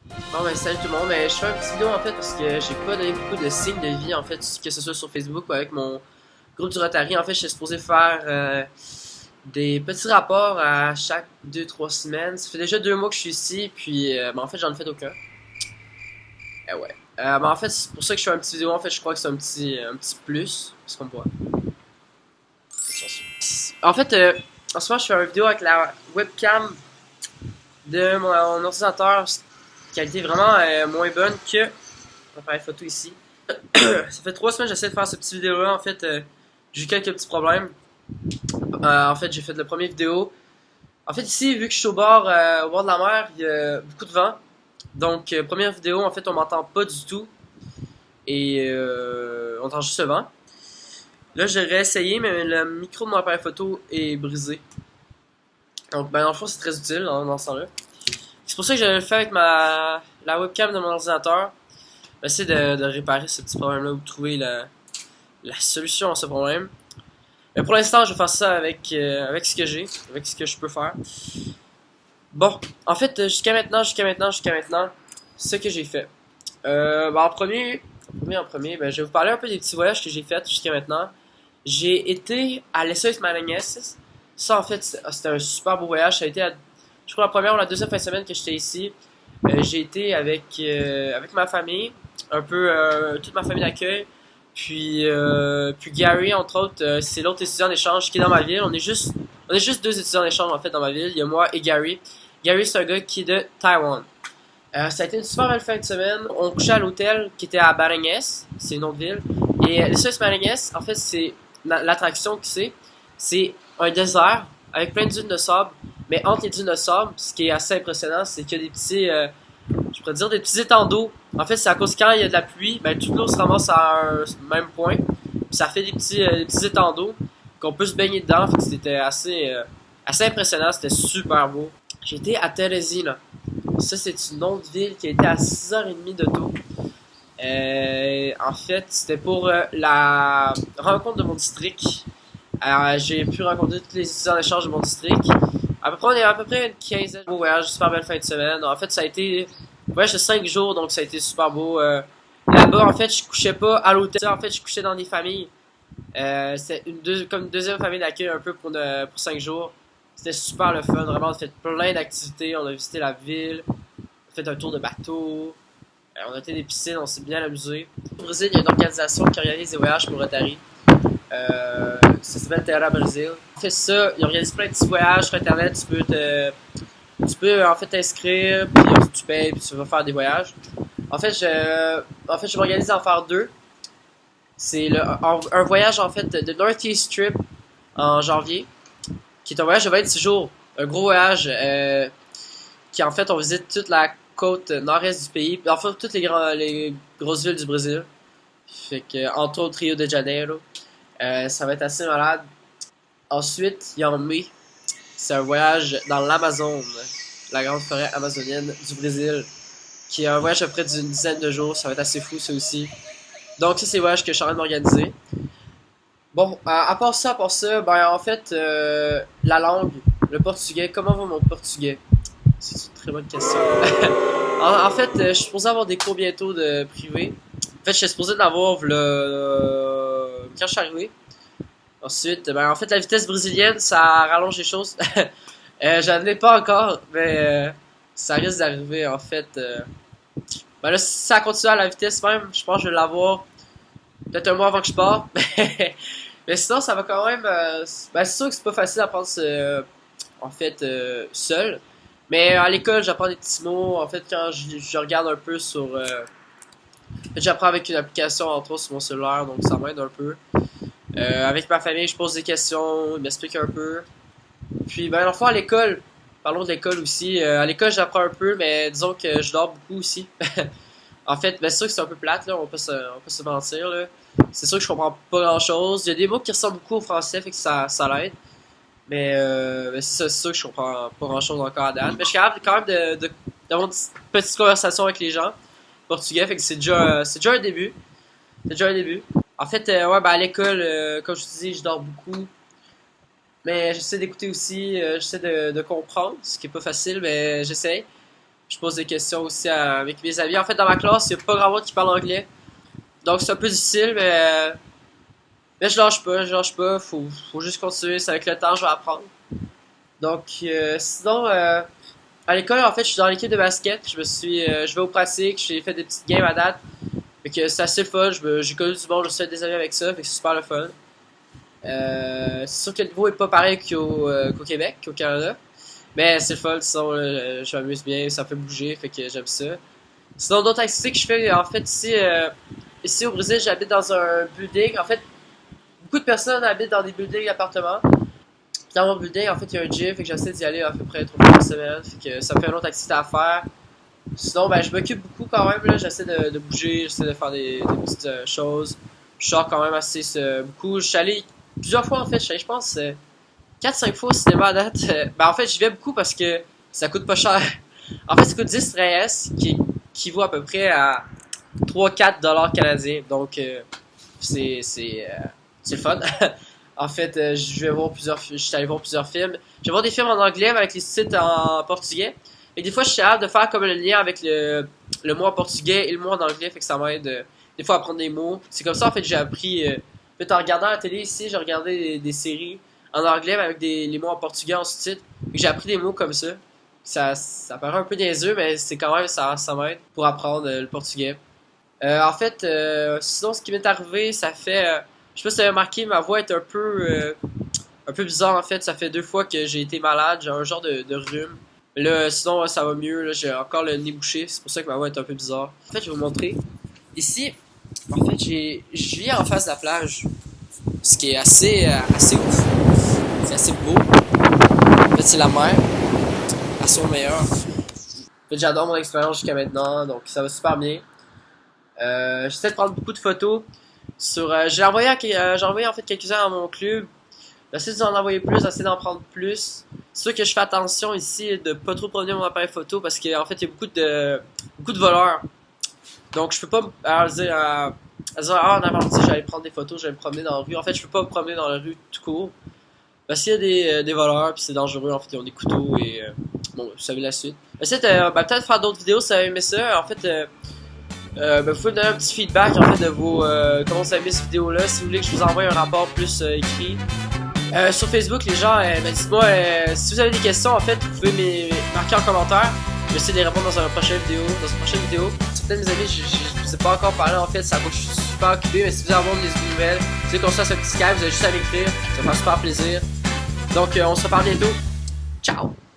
Bon ben salut tout le monde, je fais une petite vidéo en fait parce que j'ai pas donné beaucoup de signes de vie en fait, que ce soit sur Facebook ou avec mon groupe du Rotary. En fait, j'étais supposé faire des petits rapports à chaque 2-3 semaines. Ça fait déjà 2 mois que je suis ici, puis en fait j'en ai fait aucun. Ouais. En fait c'est pour ça que je fais une petite vidéo, en fait je crois que c'est un petit plus, ce qu'on voit. En fait, en ce moment je fais une vidéo avec la webcam de mon ordinateur, qualité vraiment moins bonne que mon appareil photo ici. Ça fait 3 semaines que j'essaie de faire cette petite vidéo là. En fait, j'ai eu quelques petits problèmes. En fait, j'ai fait la première vidéo. En fait, ici, vu que je suis au bord de la mer, il y a beaucoup de vent. Donc, première vidéo, en fait, on m'entend pas du tout. Et on entend juste le vent. Là, j'ai réessayé, mais le micro de mon appareil photo est brisé. Donc, dans le fond, c'est très utile dans ce temps-là. C'est pour ça que je le fais avec la webcam de mon ordinateur. J'essaie de réparer ce petit problème-là ou de trouver la solution à ce problème. Mais pour l'instant, je vais faire ça avec ce que j'ai, avec ce que je peux faire. Bon, en fait, jusqu'à maintenant, ce que j'ai fait. En premier, je vais vous parler un peu des petits voyages que j'ai faits jusqu'à maintenant. J'ai été à l'Essex Marinenses. Ça, en fait, c'était un super beau voyage. Ça a été, je crois, la première ou la deuxième fin de semaine que j'étais ici. J'ai été avec ma famille, un peu toute ma famille d'accueil. Puis Gary, entre autres, c'est l'autre étudiant d'échange qui est dans ma ville. On est juste deux étudiants d'échange en fait dans ma ville. Il y a moi et Gary. Gary, c'est un gars qui est de Taïwan. Ça a été une super belle fin de semaine. On couchait à l'hôtel qui était à Barangas, c'est une autre ville. Et ça, Barangas, en fait, c'est l'attraction que c'est un désert avec plein de dunes de sable. Mais entre les dunes de sable, ce qui est assez impressionnant, c'est qu'il y a des petits, je pourrais dire des petits étangs d'eau. En fait, c'est à cause quand il y a de la pluie, ben toute l'eau se ramasse à un même point. Puis ça fait des petits étangs d'eau qu'on peut se baigner dedans. Fait que c'était assez impressionnant, c'était super beau. J'étais à Teresina. Ça, c'est une autre ville qui était à 6h30 d'auto. En fait, c'était pour la rencontre de mon district. J'ai pu rencontrer tous les étudiants d'échange de mon district. On est à peu près une quinzaine de beaux voyages, super belle fin de semaine. En fait, ça a été un voyage de 5 jours, donc ça a été super beau. Là-bas, en fait, je couchais pas à l'hôtel. En fait, je couchais dans des familles. C'était comme une deuxième famille d'accueil un peu pour 5 jours. C'était super le fun, vraiment, on a fait plein d'activités. On a visité la ville, on a fait un tour de bateau, on a été des piscines, on s'est bien amusé. Au Brésil, il y a une organisation qui organise des voyages pour Rotary. Ça s'appelle Terra Brasil. On fait ça, ils organisent plein de petits voyages sur internet. Tu peux en fait t'inscrire, puis tu payes, puis tu vas faire des voyages. Je m'organise à en faire deux. C'est un voyage en fait de Northeast Trip en janvier, qui est un voyage de 26 jours. Un gros voyage qui en fait on visite toute la côte nord-est du pays, puis en fait toutes les grosses villes du Brésil. Fait que entre autres Rio de Janeiro. Ça va être assez malade. Ensuite, il y a en mai, c'est un voyage dans l'Amazone, la grande forêt amazonienne du Brésil, qui est un voyage à près d'une dizaine de jours. Ça va être assez fou, ça aussi. Donc, ça, c'est le voyage que je suis en train de m'organiser. Bon, à part ça, en fait, la langue, le portugais, comment va mon portugais? C'est une très bonne question. En fait, je suis supposé avoir des cours bientôt de privé. En fait, je suis supposé l'avoir quand je suis arrivé. Ensuite, en fait, la vitesse brésilienne, ça rallonge les choses. J'en ai pas encore, mais ça risque d'arriver, en fait. Là, si ça continue à la vitesse même, je pense que je vais l'avoir peut-être un mois avant que je parte. Mais sinon, ça va quand même. C'est sûr que c'est pas facile d'apprendre en fait, seul. Mais à l'école, j'apprends des petits mots. En fait, quand je regarde un peu sur. En fait, j'apprends avec une application, entre autres, sur mon cellulaire, donc ça m'aide un peu. Avec ma famille, je pose des questions, ils m'expliquent un peu. Puis, dans le fond, à l'école, parlons de l'école aussi. À l'école, j'apprends un peu, mais disons que je dors beaucoup aussi. En fait, c'est sûr que c'est un peu plate, là, on peut se mentir, là. C'est sûr que je comprends pas grand-chose. Il y a des mots qui ressemblent beaucoup au français, fait que ça l'aide. Mais c'est sûr que je comprends pas grand-chose encore à date. Mais je suis capable quand même d'avoir une petite conversation avec les gens portugais, fait que c'est déjà un début. C'est déjà un début. En fait, à l'école, comme je te dis, je dors beaucoup. Mais j'essaie d'écouter aussi, j'essaie de comprendre, ce qui est pas facile, mais j'essaie. Je pose des questions aussi avec mes amis. En fait, dans ma classe, il n'y a pas grand monde qui parle anglais. Donc c'est un peu difficile, mais je lâche pas. Faut juste continuer. C'est avec le temps, je vais apprendre. Donc, sinon, à l'école, en fait, je suis dans l'équipe de basket. Je vais aux pratiques. J'ai fait des petites games à date. Fait que c'est assez le fun. J'ai connu du monde, je suis des amis avec ça. Fait que c'est super le fun. C'est sûr que le niveau est pas pareil qu'au Québec, qu'au Canada. Mais c'est le fun, sinon je m'amuse bien, ça me fait bouger, fait que j'aime ça. Sinon, d'autres activités que je fais, en fait, ici au Brésil, j'habite dans un building. En fait, beaucoup de personnes habitent dans des buildings d'appartements. Puis dans mon building, en fait, il y a un gym, fait que j'essaie d'y aller à peu près 3 fois par semaine. Fait que ça me fait une autre activité à faire. Sinon, ben, je m'occupe beaucoup quand même, là. J'essaie de bouger, j'essaie de faire des petites choses. Je sors quand même assez beaucoup. Je suis allé plusieurs fois, en fait. Je suis allé, je pense, 4-5 fois au cinéma à date. Ben, en fait, j'y vais beaucoup parce que ça coûte pas cher. En fait, ça coûte 10 reais, qui vaut à peu près à 3-4 $ canadiens. Donc, c'est le fun. En fait, je suis allé voir plusieurs films. Je vais voir des films en anglais mais avec les sous-titres en portugais. Et des fois, je suis hâte de faire comme le lien avec le mot en portugais et le mot en anglais. Fait que ça m'aide des fois à apprendre des mots. C'est comme ça, en fait, j'ai appris. Peut-être en regardant la télé ici, j'ai regardé des séries en anglais mais avec les mots en portugais en sous-titres. J'ai appris des mots comme ça. Ça paraît un peu niaiseux, mais c'est quand même, ça m'aide pour apprendre le portugais. En fait, sinon, ce qui m'est arrivé, ça fait. Je sais pas si vous avez remarqué, ma voix est un peu bizarre en fait. Ça fait 2 fois que j'ai été malade, j'ai un genre de rhume. Mais là, sinon, ça va mieux. Là, j'ai encore le nez bouché, c'est pour ça que ma voix est un peu bizarre. En fait, je vais vous montrer. Ici, en fait, je vis en face de la plage, ce qui est assez ouf. C'est assez beau. En fait, c'est la mer à son meilleur. En fait, j'adore mon expérience jusqu'à maintenant, donc ça va super bien. J'essaie de prendre beaucoup de photos. J'ai envoyé en fait quelques-uns à mon club. J'essaie d'en envoyer plus, j'essaie d'en prendre plus. C'est sûr que je fais attention ici de pas trop promener mon appareil photo parce qu'en fait il y a beaucoup de voleurs. Donc je peux pas dire en avant-midi j'allais prendre des photos, j'allais me promener dans la rue. En fait je peux pas me promener dans la rue tout court. Parce qu'il y a des voleurs puis c'est dangereux, en fait ils ont des couteaux et bon vous savez la suite. J'essaie de peut-être faire d'autres vidéos si vous avez aimé ça. En fait vous pouvez me donner un petit feedback en fait de comment vous avez aimé cette vidéo là, si vous voulez que je vous envoie un rapport plus écrit. Sur Facebook, les gens, dites-moi si vous avez des questions, en fait, vous pouvez me marquer en commentaire. Je vais essayer de les répondre dans une prochaine vidéo. Certaines de mes amis, je ne sais pas encore parler en fait, ça va, je suis super occupé, mais si vous avez des nouvelles, vous savez qu'on se fasse un petit Skype, vous avez juste à m'écrire, ça va me faire super plaisir. Donc, on se reparle bientôt. Ciao!